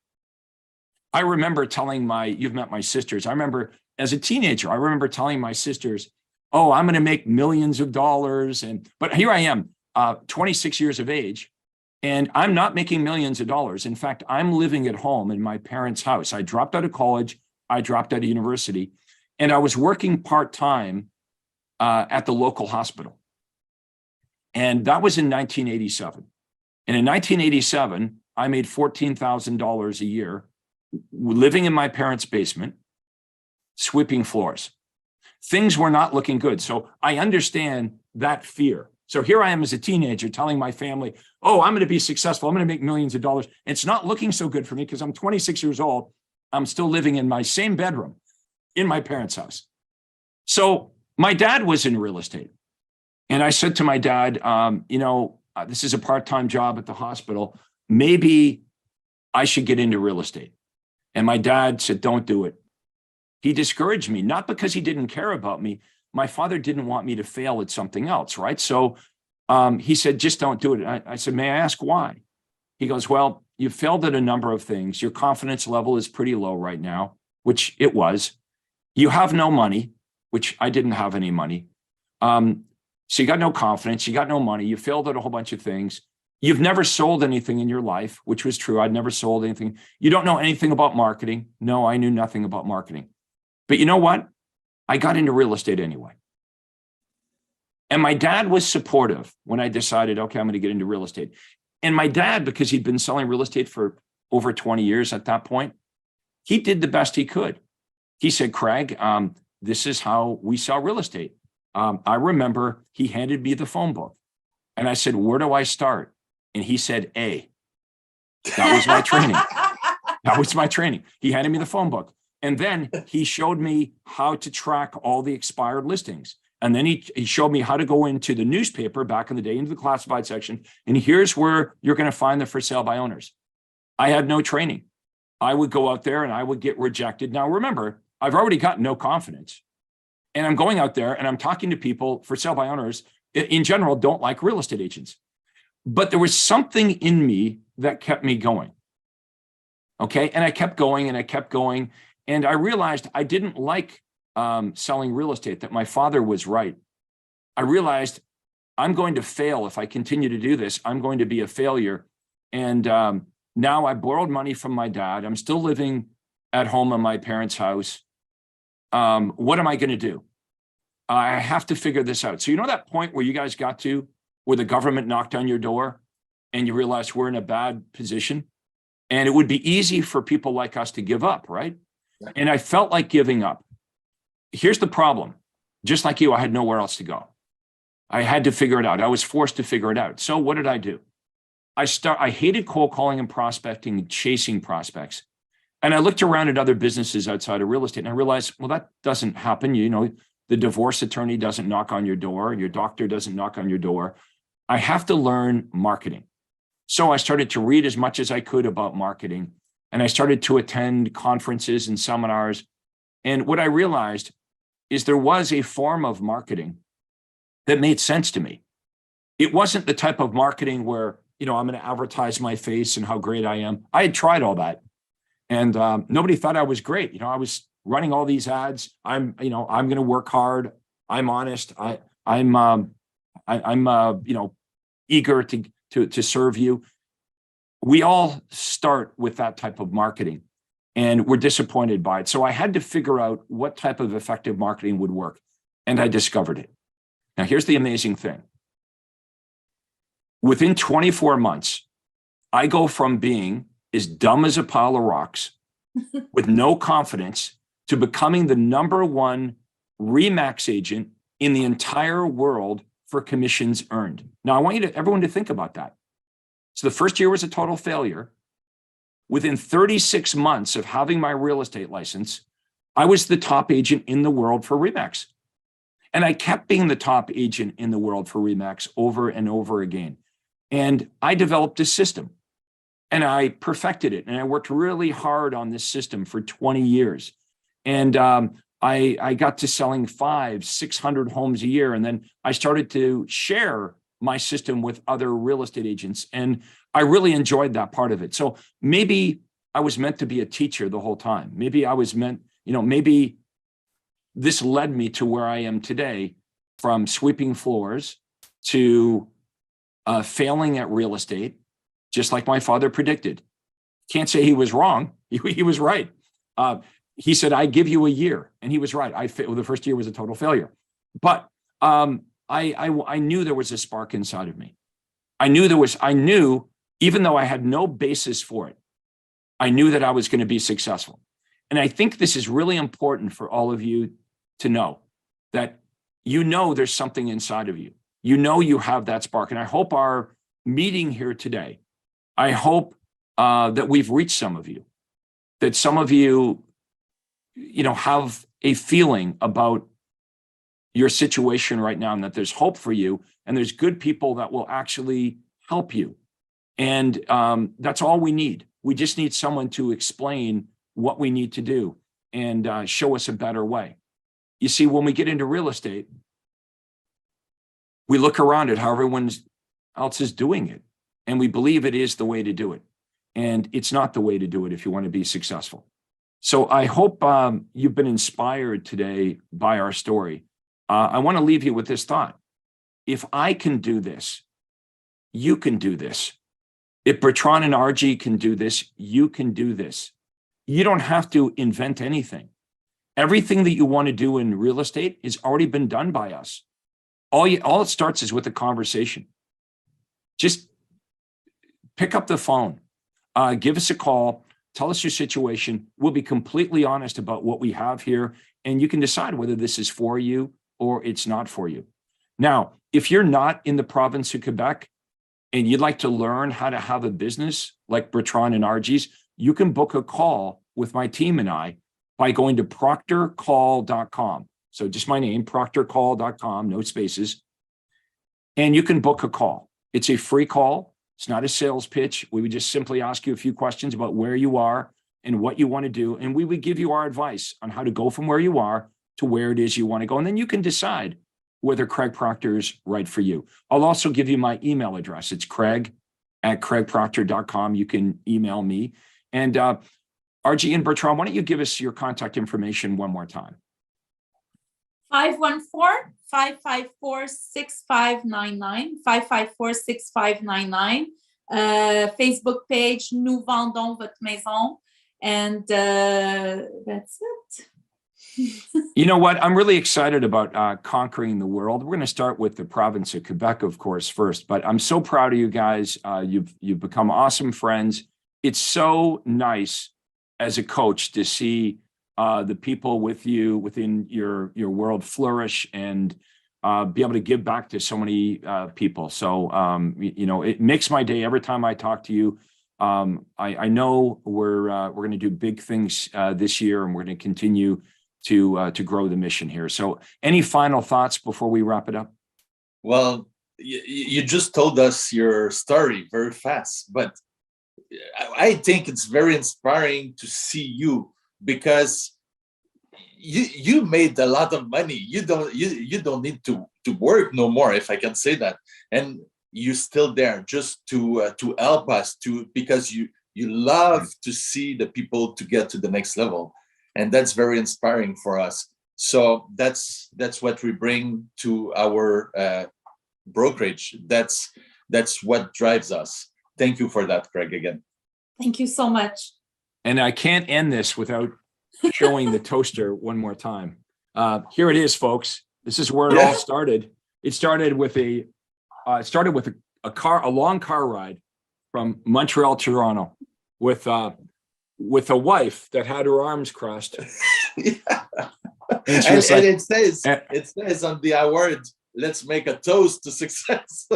[SPEAKER 1] I remember telling you've met my sisters. I remember as a teenager, I remember telling my sisters, oh, I'm going to make millions of dollars. But here I am, 26 years of age, and I'm not making millions of dollars. In fact, I'm living at home in my parents' house. I dropped out of college. I dropped out of university, and I was working part-time at the local hospital. And that was in 1987. And in 1987, I made $14,000 a year living in my parents' basement, sweeping floors. Things were not looking good. So I understand that fear. So here I am as a teenager telling my family, oh, I'm going to be successful. I'm going to make millions of dollars. It's not looking so good for me because I'm 26 years old. I'm still living in my same bedroom in my parents' house. So my dad was in real estate. And I said to my dad, this is a part-time job at the hospital. Maybe I should get into real estate. And my dad said, don't do it. He discouraged me, not because he didn't care about me. My father didn't want me to fail at something else, right? So he said, just don't do it. I said, may I ask why? He goes, well, you failed at a number of things. Your confidence level is pretty low right now, which it was. You have no money, which I didn't have any money. So you got no confidence, you got no money, you failed at a whole bunch of things. You've never sold anything in your life, which was true. I'd never sold anything. You don't know anything about marketing. No, I knew nothing about marketing. But you know what? I got into real estate anyway. And my dad was supportive when I decided, okay, I'm going to get into real estate. And my dad, because he'd been selling real estate for over 20 years at that point, he did the best he could. He said, Craig, this is how we sell real estate. I remember he handed me the phone book and I said, where do I start? And he said, A. That was my training. That was my training. He handed me the phone book. And then he showed me how to track all the expired listings. And then he showed me how to go into the newspaper back in the day, into the classified section. And here's where you're going to find the for sale by owners. I had no training. I would go out there and I would get rejected. Now, remember, I've already got no confidence. And I'm going out there and I'm talking to people for sale by owners in general don't like real estate agents. But there was something in me that kept me going. Okay. And I kept going and I kept going. And I realized I didn't like selling real estate, that my father was right. I realized I'm going to fail if I continue to do this. I'm going to be a failure. And now I borrowed money from my dad. I'm still living at home in my parents' house. What am I going to do? I have to figure this out. So you know that point where you guys got to, where the government knocked on your door and you realize we're in a bad position? And it would be easy for people like us to give up, right? And I felt like giving up. Here's the problem. Just like you, I had nowhere else to go. I had to figure it out. I was forced to figure it out. So what did I do? I hated cold calling and prospecting and chasing prospects. And I looked around at other businesses outside of real estate and I realized, well, that doesn't happen. You know, the divorce attorney doesn't knock on your door. Your doctor doesn't knock on your door. I have to learn marketing. So I started to read as much as I could about marketing. And I started to attend conferences and seminars. And what I realized is there was a form of marketing that made sense to me. It wasn't the type of marketing where, you know, I'm going to advertise my face and how great I am. I had tried all that. And nobody thought I was great. You know, I was running all these ads. I'm going to work hard. I'm honest. I'm eager to serve you. We all start with that type of marketing and we're disappointed by it. So I had to figure out what type of effective marketing would work. And I discovered it. Now, here's the amazing thing. Within 24 months, I go from being as dumb as a pile of rocks with no confidence to becoming the #1 RE/MAX agent in the entire world for commissions earned. Now, I want everyone to think about that. So the first year was a total failure. Within 36 months of having my real estate license, I was the top agent in the world for RE/MAX. And I kept being the top agent in the world for RE/MAX over and over again. And I developed a system and I perfected it. And I worked really hard on this system for 20 years. And I got to selling 500-600 homes a year. And then I started to share my system with other real estate agents. And I really enjoyed that part of it. So maybe I was meant to be a teacher the whole time. Maybe I was meant, maybe this led me to where I am today, from sweeping floors to failing at real estate, just like my father predicted. Can't say he was wrong. He was right. He said, I give you a year. And he was right. The first year was a total failure. But I knew there was a spark inside of me. I knew, even though I had no basis for it, I knew that I was going to be successful. And I think this is really important for all of you to know, that there's something inside of you. You have that spark. And I hope our meeting here today, I hope that we've reached some of you, that some of you, have a feeling about your situation right now, and that there's hope for you, and there's good people that will actually help you. And that's all we need. We just need someone to explain what we need to do and show us a better way. You see, when we get into real estate, we look around at how everyone else is doing it, and we believe it is the way to do it. And it's not the way to do it if you want to be successful. So I hope you've been inspired today by our story. I want to leave you with this thought. if I can do this, you can do this. If Bertrand and Argy can do this, you can do this. You don't have to invent anything. Everything that you want to do in real estate has already been done by us. All it starts is with a conversation. Just pick up the phone, give us a call, tell us your situation. We'll be completely honest about what we have here, and you can decide whether this is for you or it's not for you. Now, if you're not in the province of Quebec and you'd like to learn how to have a business like Bertrand and Argys, you can book a call with my team and I by going to proctorcall.com. So just my name, proctorcall.com, no spaces. And you can book a call. It's a free call. It's not a sales pitch. We would just simply ask you a few questions about where you are and what you want to do. And we would give you our advice on how to go from where you are to where it is you want to go. And then you can decide whether Craig Proctor is right for you. I'll also give you my email address. It's craig@craigproctor.com. You can email me. And Argy and Bertrand, why don't you give us your contact information one more time?
[SPEAKER 3] 514-554-6599, 554-6599. Facebook page, Nous vendons votre maison. And that's it.
[SPEAKER 1] You know what? I'm really excited about conquering the world. We're going to start with the province of Quebec, of course, first. But I'm so proud of you guys. You've become awesome friends. It's so nice as a coach to see the people with you within your world flourish and be able to give back to so many people. So, you know, it makes my day every time I talk to you. I know we're going to do big things this year, and we're going to continue to grow the mission here. So any final thoughts before we wrap it up?
[SPEAKER 2] Well, you just told us your story very fast, but I think it's very inspiring to see you, because you made a lot of money. You don't need to work no more, if I can say that, and you're still there just to help us because you love to see the people to get to the next level, and that's very inspiring for us. So that's what we bring to our brokerage. That's what drives us. Thank you for that, Craig, again.
[SPEAKER 3] Thank you so much.
[SPEAKER 1] And I can't end this without showing the toaster one more time. Here it is, folks. This is where it all started. It started with a long car ride from Montreal to Toronto with a wife that had her arms crossed. And it says on the award, let's make a toast to success.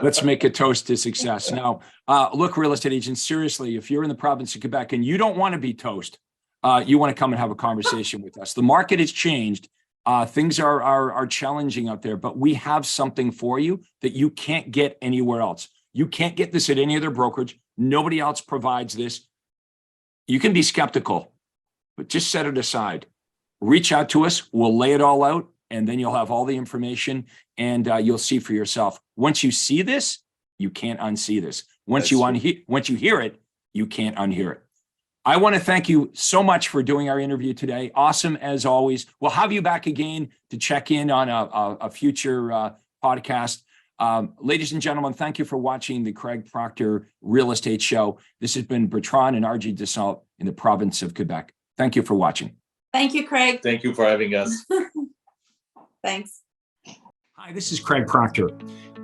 [SPEAKER 1] Let's make a toast to success. Now, look, real estate agents, seriously, if you're in the province of Quebec and you don't want to be toast, you want to come and have a conversation with us. The market has changed. Things are challenging out there, but we have something for you that you can't get anywhere else. You can't get this at any other brokerage. Nobody else provides this. You can be skeptical, but just set it aside. Reach out to us. We'll lay it all out, and then you'll have all the information, and you'll see for yourself. Once you see this, you can't unsee this. Once you hear it, you can't unhear it. I want to thank you so much for doing our interview today. Awesome as always. We'll have you back again to check in on a future podcast. Ladies and gentlemen, thank you for watching the Craig Proctor Real Estate Show. This has been Bertrand and Argy Dussault in the province of Quebec. Thank you for watching.
[SPEAKER 3] Thank you, Craig.
[SPEAKER 2] Thank you for having us.
[SPEAKER 3] Thanks.
[SPEAKER 1] Hi, this is Craig Proctor.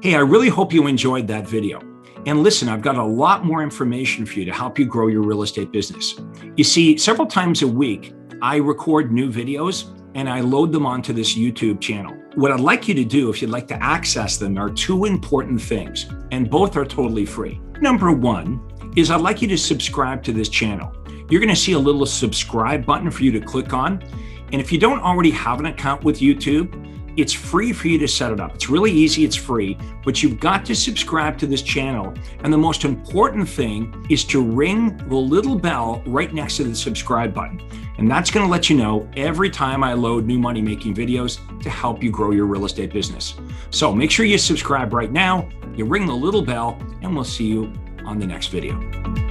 [SPEAKER 1] Hey, I really hope you enjoyed that video. And listen, I've got a lot more information for you to help you grow your real estate business. You see, several times a week, I record new videos and I load them onto this YouTube channel. What I'd like you to do, if you'd like to access them, are two important things, and both are totally free. Number one is I'd like you to subscribe to this channel. You're going to see a little subscribe button for you to click on. And if you don't already have an account with YouTube, it's free for you to set it up. It's really easy, it's free, but you've got to subscribe to this channel. And the most important thing is to ring the little bell right next to the subscribe button. And that's going to let you know every time I load new money-making videos to help you grow your real estate business. So make sure you subscribe right now, you ring the little bell, and we'll see you on the next video.